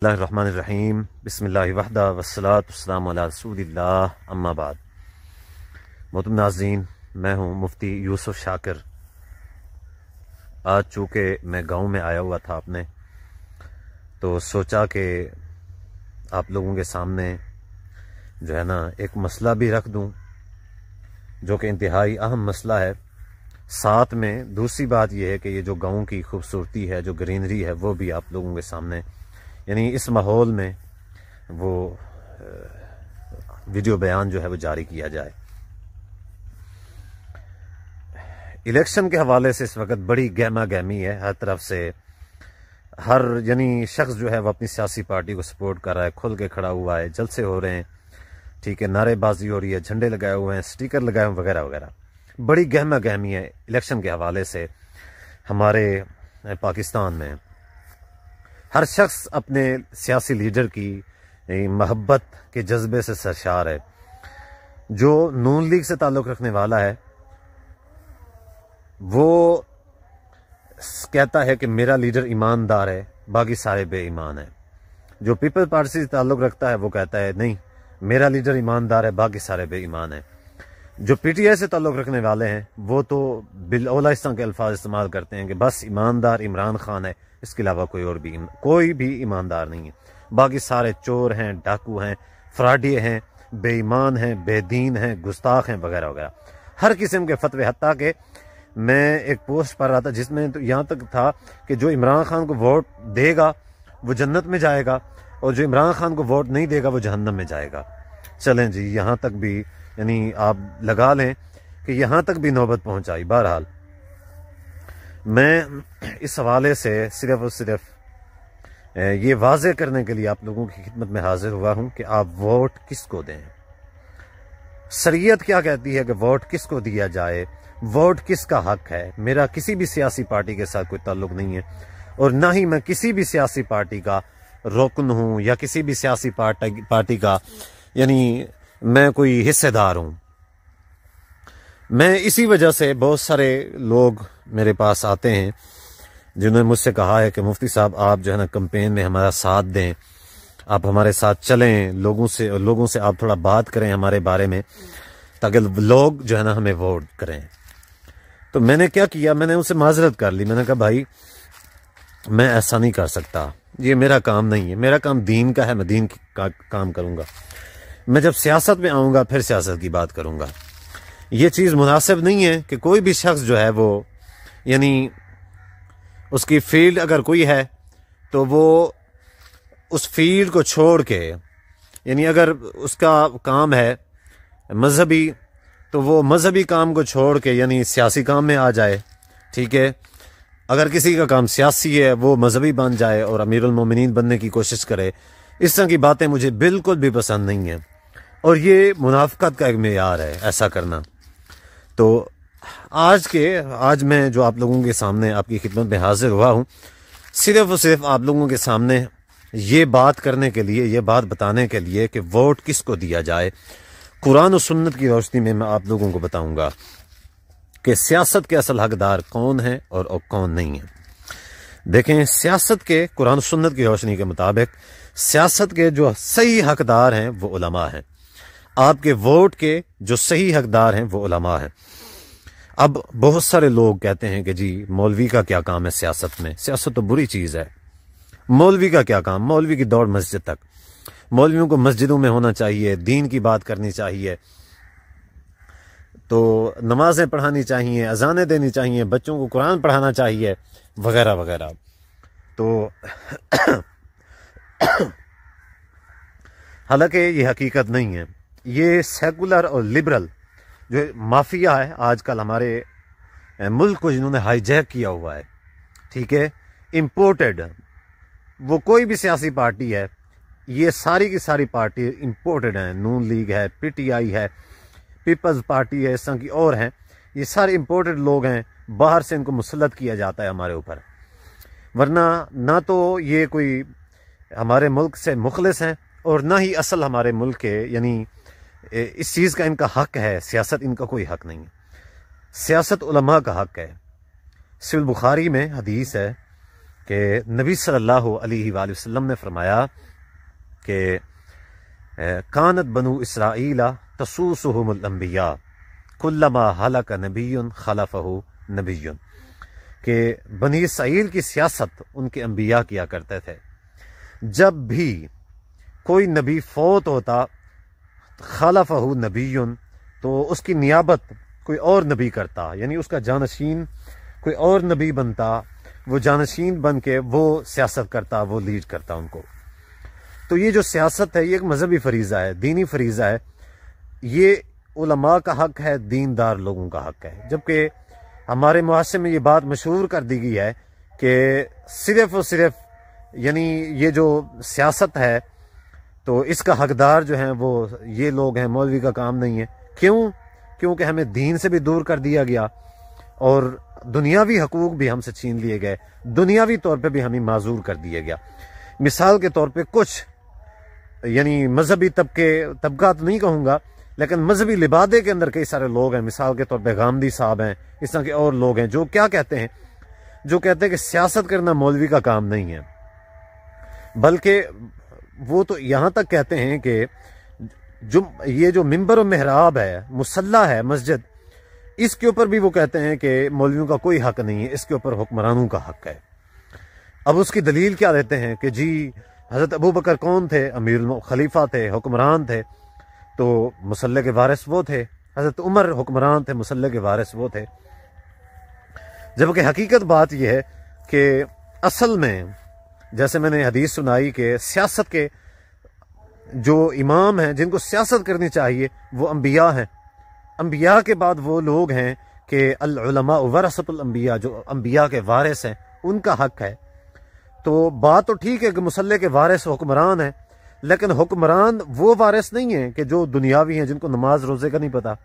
اللہ الرحمن الرحیم بسم اللہ وحدہ والصلاۃ والسلام علی رسول اللہ اما بعد۔ محترم ناظرین، میں ہوں مفتی یوسف شاکر۔ آج چونکہ میں گاؤں میں آیا ہوا تھا اپنے، تو سوچا کہ آپ لوگوں کے سامنے جو ہے نا ایک مسئلہ بھی رکھ دوں جو کہ انتہائی اہم مسئلہ ہے۔ ساتھ میں دوسری بات یہ ہے کہ یہ جو گاؤں کی خوبصورتی ہے، جو گرینری ہے، وہ بھی آپ لوگوں کے سامنے یعنی اس ماحول میں وہ ویڈیو بیان جو ہے وہ جاری کیا جائے۔ الیکشن کے حوالے سے اس وقت بڑی گہما گہمی ہے، ہر طرف سے ہر شخص جو ہے وہ اپنی سیاسی پارٹی کو سپورٹ کر رہا ہے، کھل کے کھڑا ہوا ہے، جلسے ہو رہے ہیں، ٹھیک ہے، نعرے بازی ہو رہی ہے، جھنڈے لگائے ہوئے ہیں، سٹیکر لگائے ہوئے وغیرہ وغیرہ۔ بڑی گہما گہمی ہے الیکشن کے حوالے سے ہمارے پاکستان میں۔ ہر شخص اپنے سیاسی لیڈر کی محبت کے جذبے سے سرشار ہے۔ جو نون لیگ سے تعلق رکھنے والا ہے وہ کہتا ہے کہ میرا لیڈر ایماندار ہے، باقی سارے بے ایمان ہیں۔ جو پیپلز پارٹی سے تعلق رکھتا ہے وہ کہتا ہے نہیں، میرا لیڈر ایماندار ہے، باقی سارے بے ایمان ہیں۔ جو پی ٹی آئی سے تعلق رکھنے والے ہیں وہ تو بالاولیٰ اس طرح کے الفاظ استعمال کرتے ہیں کہ بس ایماندار عمران خان ہے، اس کے علاوہ کوئی بھی ایماندار نہیں ہے، باقی سارے چور ہیں، ڈاکو ہیں، فراڈی ہیں، بے ایمان ہیں، بے دین ہیں، گستاخ ہیں وغیرہ وغیرہ، ہر قسم کے فتوے۔ حتیٰ کہ میں ایک پوسٹ پڑھ رہا تھا جس میں تو یہاں تک تھا کہ جو عمران خان کو ووٹ دے گا وہ جنت میں جائے گا، اور جو عمران خان کو ووٹ نہیں دے گا وہ جہنم میں جائے گا۔ چلیں جی، یہاں تک بھی آپ لگا لیں کہ یہاں تک بھی نوبت پہنچائی۔ بہرحال میں اس حوالے سے صرف اور صرف یہ واضح کرنے کے لیے آپ لوگوں کی خدمت میں حاضر ہوا ہوں کہ آپ ووٹ کس کو دیں۔ شریعت کیا کہتی ہے کہ ووٹ کس کو دیا جائے، ووٹ کس کا حق ہے۔ میرا کسی بھی سیاسی پارٹی کے ساتھ کوئی تعلق نہیں ہے، اور نہ ہی میں کسی بھی سیاسی پارٹی کا رکن ہوں یا کسی بھی سیاسی پارٹی کا میں کوئی حصے دار ہوں۔ میں اسی وجہ سے بہت سارے لوگ میرے پاس آتے ہیں جنہوں نے مجھ سے کہا ہے کہ مفتی صاحب آپ جو ہے نا کمپین میں ہمارا ساتھ دیں، آپ ہمارے ساتھ چلیں، لوگوں سے آپ تھوڑا بات کریں ہمارے بارے میں، تاکہ لوگ جو ہے نا ہمیں ووٹ کریں۔ تو میں نے کیا کیا، میں نے ان سے معذرت کر لی۔ میں نے کہا بھائی میں ایسا نہیں کر سکتا، یہ میرا کام نہیں ہے، میرا کام دین کا ہے، میں دین کا کام کروں گا۔ میں جب سیاست میں آؤں گا پھر سیاست کی بات کروں گا۔ یہ چیز مناسب نہیں ہے کہ کوئی بھی شخص جو ہے وہ اس کی فیلڈ اگر کوئی ہے تو وہ اس فیلڈ کو چھوڑ کے اگر اس کا کام ہے مذہبی تو وہ مذہبی کام کو چھوڑ کے سیاسی کام میں آ جائے، ٹھیک ہے۔ اگر کسی کا کام سیاسی ہے وہ مذہبی بن جائے اور امیر المومنین بننے کی کوشش کرے۔ اس طرح کی باتیں مجھے بالکل بھی پسند نہیں ہیں، اور یہ منافقت کا ایک معیار ہے ایسا کرنا۔ تو آج میں جو آپ لوگوں کے سامنے آپ کی خدمت میں حاضر ہوا ہوں، صرف اور صرف آپ لوگوں کے سامنے یہ بات کرنے کے لیے، یہ بات بتانے کے لیے کہ ووٹ کس کو دیا جائے۔ قرآن و سنت کی روشنی میں آپ لوگوں کو بتاؤں گا کہ سیاست کے اصل حقدار کون ہیں اور کون نہیں ہیں۔ دیکھیں، سیاست کے قرآن و سنت کی روشنی کے مطابق سیاست کے جو صحیح حقدار ہیں وہ علماء ہیں۔ آپ کے ووٹ کے جو صحیح حقدار ہیں وہ علماء ہیں۔ اب بہت سارے لوگ کہتے ہیں کہ جی مولوی کا کیا کام ہے سیاست میں، سیاست تو بری چیز ہے، مولوی کا کیا کام، مولوی کی دوڑ مسجد تک، مولویوں کو مسجدوں میں ہونا چاہیے، دین کی بات کرنی چاہیے، تو نمازیں پڑھانی چاہیے، اذانیں دینی چاہیے، بچوں کو قرآن پڑھانا چاہیے وغیرہ وغیرہ۔ تو حالانکہ یہ حقیقت نہیں ہے۔ یہ سیکولر اور لبرل جو مافیا ہے آج کل ہمارے ملک کو جنہوں نے ہائی جیک کیا ہوا ہے، ٹھیک ہے، امپورٹڈ، وہ کوئی بھی سیاسی پارٹی ہے، یہ ساری کی ساری پارٹی امپورٹڈ ہیں۔ نون لیگ ہے، پی ٹی آئی ہے، پیپلز پارٹی ہے، اس طرح کی اور ہیں، یہ سارے امپورٹڈ لوگ ہیں، باہر سے ان کو مسلط کیا جاتا ہے ہمارے اوپر، ورنہ نہ تو یہ کوئی ہمارے ملک سے مخلص ہیں اور نہ ہی اصل ہمارے ملک کے اس چیز کا ان کا حق ہے۔ سیاست ان کا کوئی حق نہیں ہے، سیاست علماء کا حق ہے۔ صحیح بخاری میں حدیث ہے کہ نبی صلی اللہ علیہ وآلہ وسلم نے فرمایا کہ کانت بنو اسرائیل تسوسہم الانبیاء کلما ہلک نبی خلفہ نبی، کہ بنی اسرائیل کی سیاست ان کے انبیاء کیا کرتے تھے، جب بھی کوئی نبی فوت ہوتا خلفہ نبی تو اس کی نیابت کوئی اور نبی کرتا، یعنی اس کا جانشین کوئی اور نبی بنتا، وہ جانشین بن کے وہ سیاست کرتا، وہ لیڈ کرتا ان کو۔ تو یہ جو سیاست ہے یہ ایک مذہبی فریضہ ہے، دینی فریضہ ہے، یہ علماء کا حق ہے، دیندار لوگوں کا حق ہے، جبکہ ہمارے معاشرے میں یہ بات مشہور کر دی گئی ہے کہ صرف اور صرف یعنی یہ جو سیاست ہے تو اس کا حقدار جو ہیں وہ یہ لوگ ہیں، مولوی کا کام نہیں ہے۔ کیونکہ ہمیں دین سے بھی دور کر دیا گیا اور دنیاوی حقوق بھی ہم سے چھین لیے گئے، دنیاوی طور پہ بھی ہمیں معذور کر دیا گیا۔ مثال کے طور پہ کچھ یعنی مذہبی طبقات نہیں کہوں گا، لیکن مذہبی لبادے کے اندر کئی سارے لوگ ہیں، مثال کے طور پہ غامدی صاحب ہیں، اس طرح کے اور لوگ ہیں جو کیا کہتے ہیں، جو کہتے ہیں کہ سیاست کرنا مولوی کا کام نہیں ہے، بلکہ وہ تو یہاں تک کہتے ہیں کہ یہ جو ممبر و محراب ہے، مصلی ہے مسجد، اس کے اوپر بھی وہ کہتے ہیں کہ مولویوں کا کوئی حق نہیں ہے، اس کے اوپر حکمرانوں کا حق ہے۔ اب اس کی دلیل کیا دیتے ہیں کہ جی حضرت ابو بکر کون تھے؟ خلیفہ تھے، حکمران تھے، تو مصلی کے وارث وہ تھے۔ حضرت عمر حکمران تھے، مصلی کے وارث وہ تھے۔ جبکہ حقیقت بات یہ ہے کہ اصل میں جیسے میں نے حدیث سنائی کہ سیاست کے جو امام ہیں جن کو سیاست کرنی چاہیے وہ انبیاء ہیں، انبیاء کے بعد وہ لوگ ہیں کہ العلماء ورثۃ الانبیاء، جو انبیاء کے وارث ہیں ان کا حق ہے۔ تو بات تو ٹھیک ہے کہ مصلی کے وارث حکمران ہیں، لیکن حکمران وہ وارث نہیں ہیں کہ جو دنیاوی ہیں، جن کو نماز روزے کا نہیں پتہ،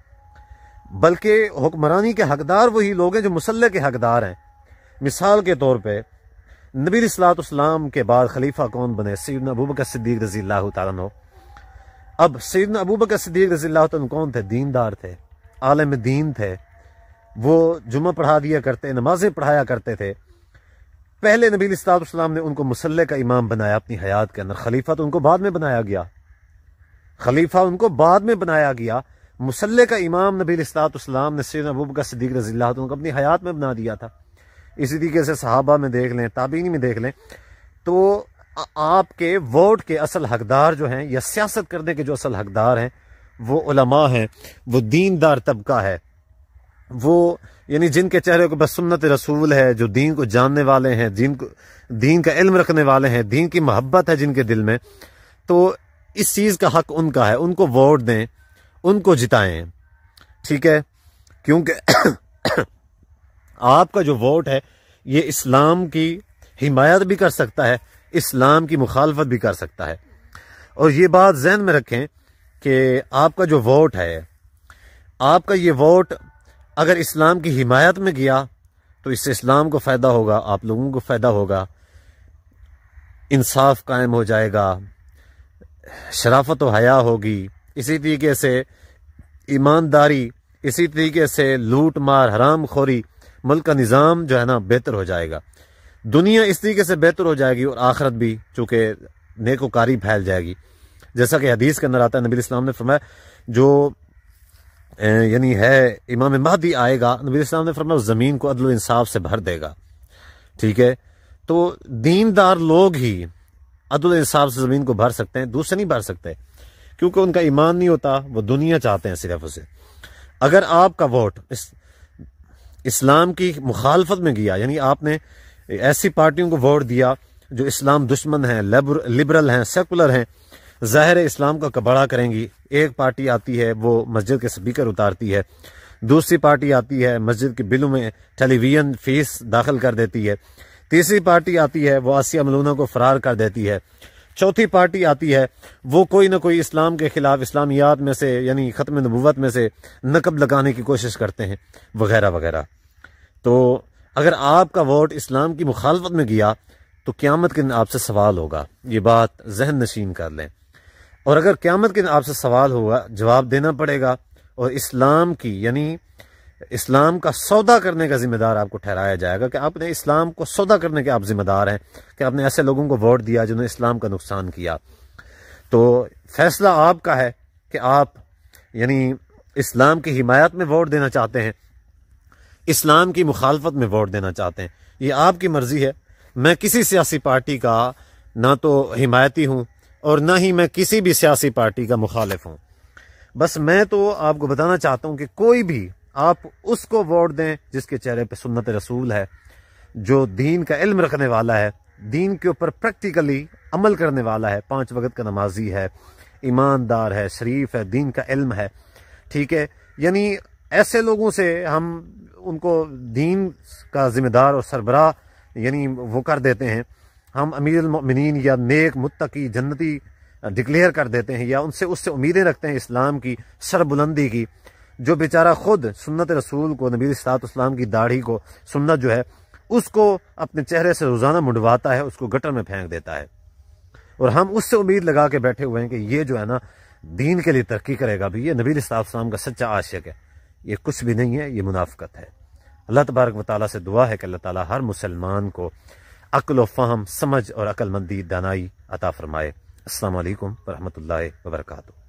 بلکہ حکمرانی کے حقدار وہی لوگ ہیں جو مصلی کے حقدار ہیں۔ مثال کے طور پہ نبی علیہ الصلوۃ والسلام کے بعد خلیفہ کون بنے؟ سیدنا ابوبکر صدیق رضی اللہ تعالیٰ عنہ۔ اب سیدنا ابوبکر صدیق رضی اللہ تعالیٰ عنہ کون تھے؟ دیندار تھے، عالم دین تھے، وہ جمعہ پڑھا دیا کرتے، نمازیں پڑھایا کرتے تھے۔ پہلے نبی علیہ الصلوۃ والسلام نے ان کو مصلی کا امام بنایا اپنی حیات کے اندر، خلیفہ تو ان کو بعد میں بنایا گیا، خلیفہ ان کو بعد میں بنایا گیا، مصلی کا امام نبی علیہ الصلوۃ والسلام نے سیدنا ابوبکر صدیق رضی اللہ عنہ کو اپنی حیات میں بنا دیا تھا۔ اسی طریقے سے صحابہ میں دیکھ لیں، تابعین میں دیکھ لیں، تو آپ کے ووٹ کے اصل حقدار جو ہیں یا سیاست کرنے کے جو اصل حقدار ہیں وہ علماء ہیں، وہ دیندار طبقہ ہے، وہ یعنی جن کے چہرے کو بس سنت رسول ہے، جو دین کو جاننے والے ہیں، دین کا علم رکھنے والے ہیں، دین کی محبت ہے جن کے دل میں، تو اس چیز کا حق ان کا ہے، ان کو ووٹ دیں، ان کو جتائیں، ٹھیک ہے؟ کیونکہ آپ کا جو ووٹ ہے یہ اسلام کی حمایت بھی کر سکتا ہے، اسلام کی مخالفت بھی کر سکتا ہے۔ اور یہ بات ذہن میں رکھیں کہ آپ کا جو ووٹ ہے، آپ کا یہ ووٹ اگر اسلام کی حمایت میں گیا تو اس سے اسلام کو فائدہ ہوگا، آپ لوگوں کو فائدہ ہوگا، انصاف قائم ہو جائے گا، شرافت و حیا ہوگی، اسی طریقے سے ایمانداری، اسی طریقے سے لوٹ مار، حرام خوری، ملک کا نظام جو ہے نا بہتر ہو جائے گا، دنیا اس طریقے سے بہتر ہو جائے گی اور آخرت بھی چونکہ نیکوکاری پھیل جائے گی۔ جیسا کہ حدیث کے اندر آتا ہے، نبی اسلام نے فرمایا جو یعنی ہے امام مہدی آئے گا، نبی اسلام نے فرمایا زمین کو عدل و انصاف سے بھر دے گا، ٹھیک ہے؟ تو دیندار لوگ ہی عدل و انصاف سے زمین کو بھر سکتے ہیں، دوسرے نہیں بھر سکتے، کیونکہ ان کا ایمان نہیں ہوتا، وہ دنیا چاہتے ہیں صرف اسے۔ اگر آپ کا ووٹ اسلام کی مخالفت میں گیا، یعنی آپ نے ایسی پارٹیوں کو ووٹ دیا جو اسلام دشمن ہیں، لبرل ہیں، سیکولر ہیں، ظاہر اسلام کا کباڑہ کریں گی۔ ایک پارٹی آتی ہے وہ مسجد کے سپیکر اتارتی ہے، دوسری پارٹی آتی ہے مسجد کے بلوں میں ٹیلی ویژن فیس داخل کر دیتی ہے، تیسری پارٹی آتی ہے وہ آسیہ ملونہ کو فرار کر دیتی ہے، چوتھی پارٹی آتی ہے وہ کوئی نہ کوئی اسلام کے خلاف اسلامیات میں سے یعنی ختم نبوت میں سے نقب لگانے کی کوشش کرتے ہیں، وغیرہ وغیرہ۔ تو اگر آپ کا ووٹ اسلام کی مخالفت میں گیا تو قیامت کے دن آپ سے سوال ہوگا، یہ بات ذہن نشین کر لیں۔ اور اگر قیامت کے دن آپ سے سوال ہوگا، جواب دینا پڑے گا، اور اسلام کی یعنی اسلام کا سودا کرنے کا ذمہ دار آپ کو ٹھہرایا جائے گا کہ آپ نے اسلام کو سودا کرنے کے آپ ذمہ دار ہیں کہ آپ نے ایسے لوگوں کو ووٹ دیا جنہوں نے اسلام کا نقصان کیا. تو فیصلہ آپ کا ہے کہ آپ یعنی اسلام کی حمایت میں ووٹ دینا چاہتے ہیں، اسلام کی مخالفت میں ووٹ دینا چاہتے ہیں. یہ آپ کی مرضی ہے. میں کسی سیاسی پارٹی کا نہ تو حمایتی ہوں اور نہ ہی میں کسی بھی سیاسی پارٹی کا مخالف ہوں. بس میں تو آپ کو بتانا چاہتا ہوں کہ کوئی بھی آپ اس کو ووٹ دیں جس کے چہرے پہ سنت رسول ہے، جو دین کا علم رکھنے والا ہے، دین کے اوپر پریکٹیکلی عمل کرنے والا ہے، 5 وقت کا نمازی ہے، ایماندار ہے، شریف ہے، دین کا علم ہے. ٹھیک ہے، یعنی ایسے لوگوں سے ہم ان کو دین کا ذمہ دار اور سربراہ یعنی وہ کر دیتے ہیں، ہم امیر المؤمنین یا نیک متقی جنتی ڈکلیئر کر دیتے ہیں، یا ان سے امیدیں رکھتے ہیں اسلام کی سربلندی کی. جو بیچارہ خود سنت رسول کو، نبی صلی اللہ علیہ وسلم کی داڑھی کو، سنت جو ہے اس کو اپنے چہرے سے روزانہ منڈواتا ہے، اس کو گٹر میں پھینک دیتا ہے، اور ہم اس سے امید لگا کے بیٹھے ہوئے ہیں کہ یہ جو ہے نا دین کے لیے ترقی کرے گا. بھی یہ نبی صلی اللہ علیہ وسلم کا سچا عاشق ہے. یہ کچھ بھی نہیں ہے، یہ منافقت ہے. اللہ تبارک و تعالیٰ سے دعا ہے کہ اللہ تعالیٰ ہر مسلمان کو عقل و فہم، سمجھ اور عقل مندی، دانائی عطا فرمائے. السلام علیکم ورحمۃ اللہ وبرکاتہ.